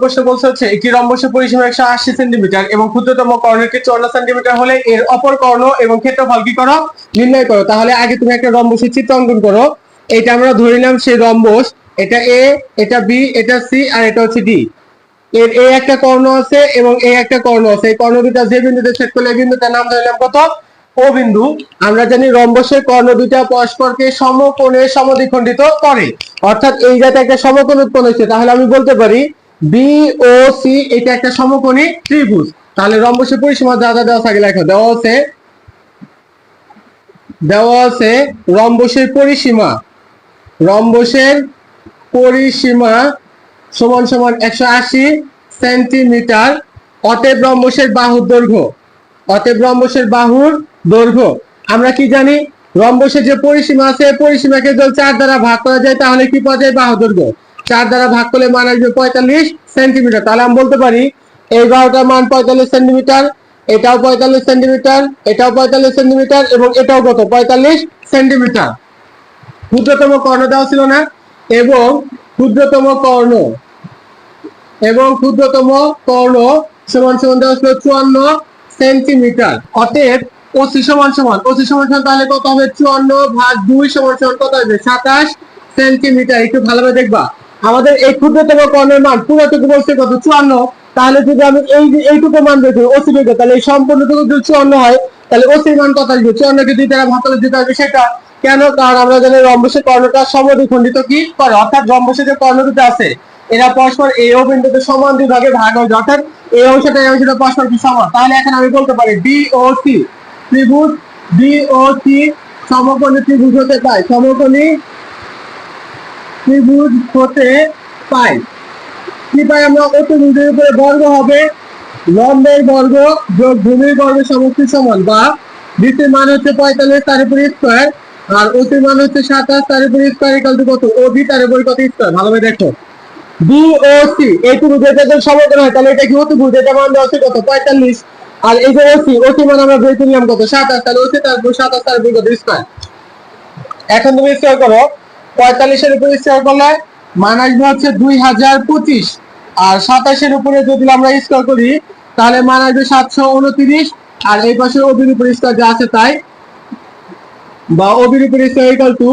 প্রশ্ন বলছে হচ্ছে একটি রম্বসের পরিসীমা 180 সেন্টিমিটার এবং ক্ষুদ্রতম কর্ণটি 54 সেন্টিমিটার হলে এর অপর কর্ণ এবং ক্ষেত্রফল কি করো নির্ণয় করো। তাহলে আগে তুমি একটা রম্বসের চিত্র অঙ্কন করো। এটা আমরা ধরে নিলাম সেই রম্বস, এটা এ, এটা বি, এটা সি আর এটা হচ্ছে ডি। এর এ একটা কর্ণ আছে এবং এ একটা কর্ণ আছে। এই কর্ণ দুটা যে বিন্দুতে ছেদ করলে এই বিন্দুটার নাম ধরলাম কত, ও বিন্দু। আমরা জানি রম্বসের কর্ণ দুটা পরস্পরকে সমকোণে সমদ্বিখণ্ডিত করে, অর্থাৎ এই জায়গায় একটা সমকোণ উৎপন্ন হয়েছে। তাহলে আমি বলতে পারি বি ও সি এটা একটা সমকোণী ত্রিভুজ। তাহলে রম্বসের পরিসীমা যা যা দেওয়া থাকে লেখো। দেওয়া আছে রম্বসের পরিসীমা, রম্বসের পরিসীমা সমান সমান 180 সেন্টিমিটার। অতএব রম্বসের বাহুর দৈর্ঘ্য, অতএব রম্বসের বাহুর দৈর্ঘ্য আমরা কি জানি, রম্বসের যে পরিসীমা আছে পরিসীমাকে যদি 4 দ্বারা ভাগ করা যায় তাহলে কি পাওয়া যায়, বাহু দৈর্ঘ্য। 4 দ্বারা ভাগ করলে মান আসবে 45 সেন্টিমিটার। তাহলে আমি বলতে পারি এই বাহুটার মান 45 সেন্টিমিটার, এটাও 45 সেন্টিমিটার, এটাও 45 সেন্টিমিটার এবং এটাও কত 45 সেন্টিমিটার। ক্ষুদ্রতম কর্ণ দেওয়া ছিল না, এবং ক্ষুদ্রতম কর্ণ সমান সমান দেওয়া ছিল 54 সেন্টিমিটার। অতএব ওসি সমান সমান তাহলে কত হবে, 54/2 সমান সমান কত হবে, 27 সেন্টিমিটার। একটু ভালোভাবে দেখবা, আমাদের এই ক্ষুদ্রতম কর্ণের মান পুরোটুকু বলছে কত 54। তাহলে যদি আমি এইটুকু মান বের করি ওসি বের করি, তাহলে এই সম্পূর্ণটুকু যদি 54 হয় তাহলে ওসির মান কত আসবে, 54কে 2 দ্বারা ভাগ করলে যেটা আসবে সেটা। কেন, কারণ আমরা জানি রম্বসের কর্ণটা সমদ্বিখণ্ডিত কি করে, অর্থাৎ রম্বসের যে কর্ণ দুটো আছে এরা পরস্পর এই ও বিন্দুতে সমান দুই ভাগে ভাগ হয়ে যায়, অর্থাৎ এই অংশটা এই অংশটা পরস্পর কি সমান। তাহলে এখন আমি বলতে পারি বি ও সি ত্রিভুজ, বি ও সি সমকোণী ত্রিভুজ হতে পায়, সমকোণী ত্রিভুজ হতে পাই। কি পাই আমরা, অতিভুজের উপরে বর্গ হবে লম্বের বর্গ যোগ ভূমির বর্গ সমষ্টি সমান, বা বিসির মান হচ্ছে 45 তার উপর স্কয়ার আর ওসির মান হচ্ছে 27 তার উপর স্কয়ার ইকুয়াল টু কত, ওবি তার উপর কত স্কয়ার। ভালোভাবে দেখো বি ও সি এই ত্রিভুজের যদি সমকোণ হয় তাহলে এটা কি অতিভুজ, এটা মান দেওয়া আছে কত 45, আর এই যে ওসি মান আমরা বের করলাম কত 27, তাহলে ওসি তার উপর 27 তার উপর কত স্কয়ার। এখন তুমি স্কয়ার করো, 45 এর উপর স্কয়ার করলে মান আসবে হচ্ছে 2025, আর 27 এর উপরে যদি আমরা স্কয়ার করি তাহলে মান আসবে 729, আর এই পাশে ওবির উপর স্কয়ার যা আছে তাই, বা ওবির উপর স্কয়ার ইকুয়াল টু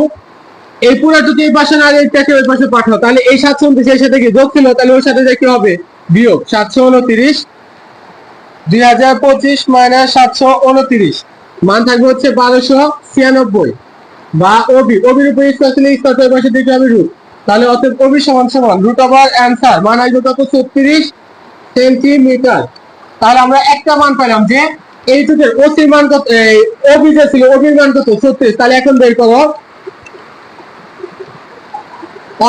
এই পুরোটুকু এই পাশে না এইটাকে ওই পাশে পাঠাও, তাহলে এই 729 এর সাথে কি যোগ ছিল, তাহলে ওর সাথে কি হবে বিয়োগ, 729 2025 মাইনাস 729 মান থাকবে হচ্ছে 1296, বা ওবির উপর স্কয়ার ছিল স্কয়ার এর পাশে দিকে হবে রুট, তাহলে অতএব ওবি সমান সমান রুট ওভার অ্যানসার মান আসবে কত 36 সেন্টিমিটার। তাহলে আমরা একটা মান পেলাম যে এইটুকুর ওসির মান কত, ওবি যে ছিল ওবির মান কত 36। তাহলে এখন বের করো,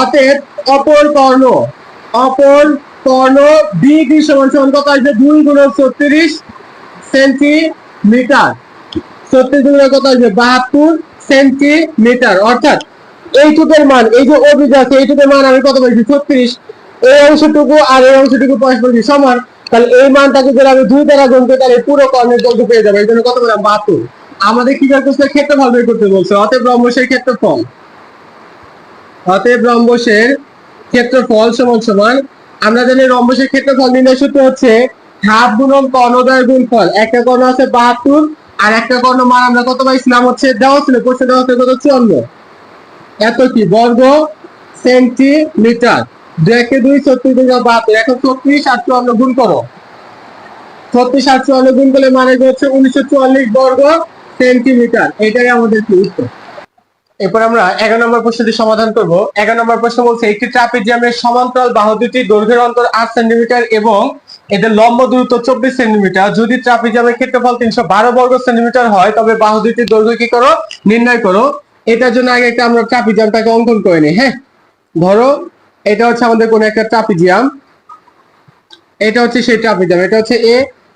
অতএব অপর কর্ণ বি সমান সমান কত আসবে, 2 গুণন 36 সেন্টিমিটার, 36 গুণন কত আসবে 72 সেন্টিমিটার। অর্থাৎ এইটুকুর মান, এই যে ওবি আছে এইটুকুর মান আমি কত বলছি 36, এই অংশটুকু আর এই অংশটুকু পরস্পর সমান, তাহলে এই মানটাকে যদি আমি 2 দ্বারা গুণ করি তাহলে পুরো কর্ণের দৈর্ঘ্য পেয়ে যাবে। এই জন্য কত বললাম 72। আমাদের কি বের করতে, ক্ষেত্রফল বের করতে বলছে, অতএব রম্বসের ক্ষেত্রফল, অতএব রম্বসের ক্ষেত্রফল সমান সমান আমরা জানি রম্বসের ক্ষেত্রফল নির্ণয় সূত্র হচ্ছে হাফ গুণন কর্ণদ্বয়ের গুণফল। একটা কর্ণ আছে 72 আর একটা কর্ণ মান আমরা কত পাইছিলাম হচ্ছে দেওয়া ছিল প্রশ্নে দেওয়া ছিল কত 54, এত কি বর্গ সেন্টিমিটার। 2 কে 2 36 গুণ 72, এখন 36 আর 54 গুণ করো, 36 আর 54 গুণ করলে মানে হচ্ছে 1944 বর্গ সেন্টিমিটার। এটাই আমাদের কি উত্তর। এরপর আমরা 11 নম্বর প্রশ্নটি সমাধান করব। 11 নম্বর প্রশ্ন বলছে একটি ট্রাপিজিয়ামের সমান্তরাল বাহু দুটি দৈর্ঘ্যের অন্তর 8 সেন্টিমিটার এবং এদের লম্ব দূরত্ব 24 সেন্টিমিটার। যদি ট্রাপিজিয়ামের ক্ষেত্রফল 312 বর্গ সেন্টিমিটার হয় তবে বাহু দুটির দৈর্ঘ্য কি করো নির্ণয় করো। এটার জন্য আগে একটা আমরা ট্রাপিজিয়ামটাকে অঙ্কন করে নিই। হ্যাঁ, ধরো এটা হচ্ছে আমাদের কোন একটা ট্রাপিজিয়াম, এটা হচ্ছে সেই ট্রাপিজিয়াম, এটা হচ্ছে এ,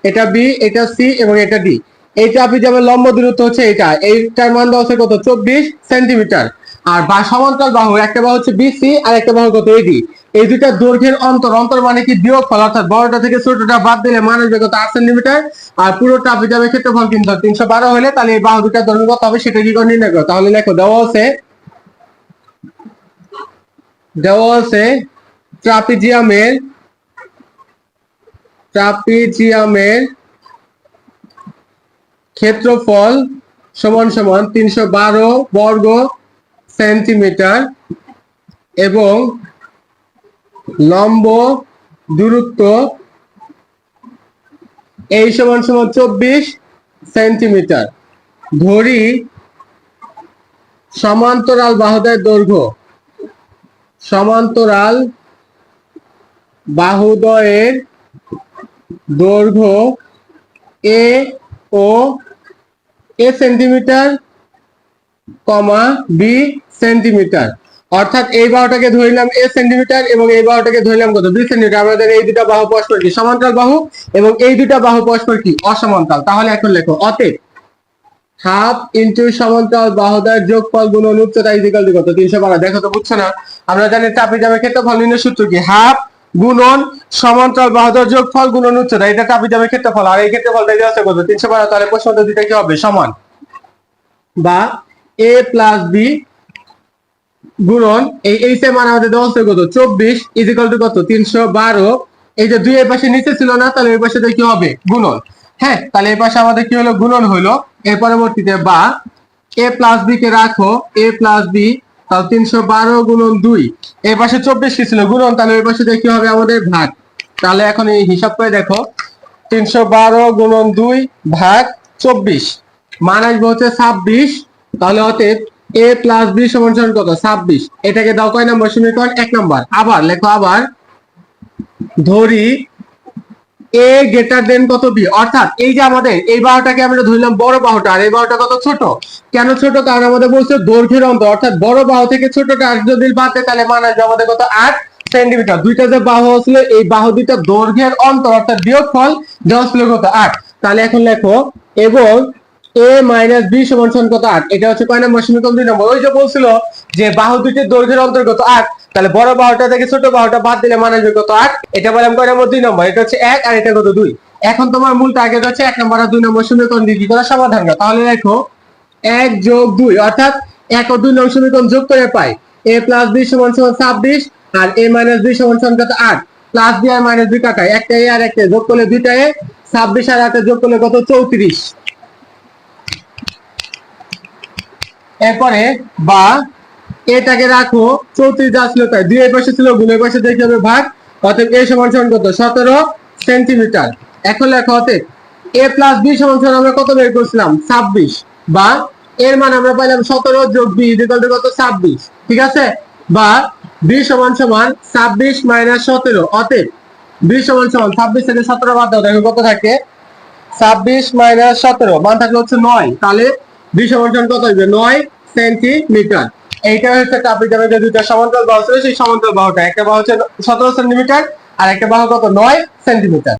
এটা বি, এটা সি এবং এটা ডি। এই ট্রাপিজিয়ামের লম্ব দূরত্ব হচ্ছে এটা, এইটার মান দেওয়া আছে কত 24 সেন্টিমিটার। আর বা সমান্তরাল বাহু, একটা বাহু হচ্ছে বিসি আর একটা বাহু কত এডি। এই দুইটা দৈর্ঘ্যের অন্তর মানে কি বিয়োগফল, অর্থাৎ বড়টা থেকে ছোটটা বাদ দিলে মান আসবে কত 8 সেন্টিমিটার। আর পুরো ট্রাপিজিয়ামের ক্ষেত্রফল কিন্তু 312 হলে তাহলে এই বাহু দুটার দৈর্ঘ্য কত হবে সেটা কি করে নির্ণয় করো। তাহলে লেখো, দেওয়া আছে ট্রাপিজিয়ামের ট্রাপিজিয়ামের ক্ষেত্রফল সমান সমান 312 বর্গ সেন্টিমিটার এবং লম্ব দূরত্ব এই সমান সমান 24 সেন্টিমিটার। ধরি সমান্তরাল বাহুদ্বয়ের দৈর্ঘ্য, সমান্তরাল বাহুদ্বয়ের দৈর্ঘ্য এ ও এ সেন্টিমিটার কমা বি সেন্টিমিটার। অর্থাৎ এই বাহুটাকে ধরলাম এ সেন্টিমিটার এবং এই বাহুটাকে ধরলাম কত, বি সেন্টিমিটার। আমাদের এই দুটো বাহু পরস্পর কি সমান্তরাল বাহু এবং এই দুটো বাহু পরস্পর কি অসমান্তরাল। তাহলে এখন লেখো অতএব হাফ ইন্টু সমান্তরাল বাহুদ্বয়ের যোগফল গুণন উচ্চতা ইকুয়াল টু কত, 312। দেখো তো বুঝছো না? আমরা জানি ট্রাপিজিয়ামের ক্ষেত্রফল নির্ণয় সূত্র কি, হাফ গুণন সমান্তরাল বাহুদ্বয়ের যোগফল গুণন উচ্চতা, এটা ট্রাপিজিয়ামের ক্ষেত্রফল। আর এই ক্ষেত্রফলটা দেওয়া আছে কত, 312। তাহলে প্রশ্নটা দুইটা কি হবে, সমান। বা a প্লাস বি গুণন এই এইচ এর মান আমাদের দেওয়া আছে কত, 24 ইকুয়াল টু কত, 312। এই যে দুই এর পাশে নিচে ছিল না, তাহলে এই পাশে কি হবে, গুণন। হ্যাঁ, তাহলে এই পাশে আমাদের কি হলো, গুণন হলো। এর পরবর্তীতে বা a প্লাস বি কে রাখো, a প্লাস বি, তাহলে 312 গুণন 2, এই পাশে 24 কি ছিল, গুণন, তাহলে এই পাশে কি হবে আমাদের ভাগ। তাহলে এখন এই হিসাব করে দেখো, 312 গুণন 2 ভাগ 24 মান আসবে হচ্ছে 26। তাহলে অতএব a প্লাস বি সমান সমান কত, 26। এটাকে দাও কয় নম্বর সমীকরণ, 1 নম্বর। আবার লেখো, আবার ধরি a গ্রেটার দেন কত বি। অর্থাৎ এই যে আমাদের এই বাহুটাকে আমরা ধরলাম বড় বাহুটা, আর এই বাহুটা কত ছোট। কেন ছোট, কারণ আমাদের বলছে দৈর্ঘ্যের অন্তর, অর্থাৎ বড় বাহু থেকে ছোটটা যদি বাদ দেয় তাহলে মান আসবে আমাদের কত, 8 সেন্টিমিটার। দুইটা যে বাহু ছিল এই বাহু দুইটা দৈর্ঘ্যের অন্তর অর্থাৎ বিয়োগফল দেওয়া ছিল কত, 8। তাহলে এখন লেখো এবং a মাইনাস বি সমান সমান কত, 8। এটা হচ্ছে কয় নম্বর সমীকরণ, 2 নম্বর। ওই যে বলছিল যে বাহু দুইটির দৈর্ঘ্যের অন্তর্গত 8, তাহলে বড় বাহুটা থেকে ছোট বাহুটা বাদ দিলে মান আসবে কত, 8। এটা বললাম কয় নম্বর, 2 নম্বর। এটা হচ্ছে 1 আর এটা কত, 2। এখন তোমার মূল টার্গেট হচ্ছে 1 নম্বর আর 2 নম্বর সমীকরণ দিয়ে কি করা, সমাধান করা। তাহলে দেখো 1 যোগ 2 অর্থাৎ 1 ও 2 নম্বর সমীকরণ যোগ করে পাই a প্লাস b সমান সমান 26 আর a মাইনাস b সমান সমান কত, 8। প্লাস b আর মাইনাস b কাটায়, একটা a আর একটা যোগ করলে দুইটা a, 26 আর 8 যোগ করলে কত, 34। এরপরে বা এটাকে রাখো, 34 যা ছিল তাই, 2 এর পাশে ছিল গুণ, এর পাশে দেখতে হবে ভাগ। অতএব a সমান সমান কত, 17 সেন্টিমিটার। এখন লেখো অতএব a প্লাস b সমান সমান আমরা কত বের করছিলাম, 26। বা এর মান আমরা পাইলাম 17 যোগ b ইকুয়াল টু কত, 26। ঠিক আছে? বা b সমান সমান 26 মাইনাস 17। অতএব b সমান সমান 26 থেকে 17 বাদ দাও, দেখো কত থাকে, 26 মাইনাস 17 মান থাকলে হচ্ছে 9। তাহলে b সমান সমান কত হবে, 9 সেন্টিমিটার। এইটা হচ্ছে ট্রাপিজিয়ামের যে দুইটা সমান্তরাল বাহু ছিল সেই সমান্তরাল বাহুটা, একটা বাহু হচ্ছে 17 সেন্টিমিটার আর একটা বাহু কত, 9 সেন্টিমিটার।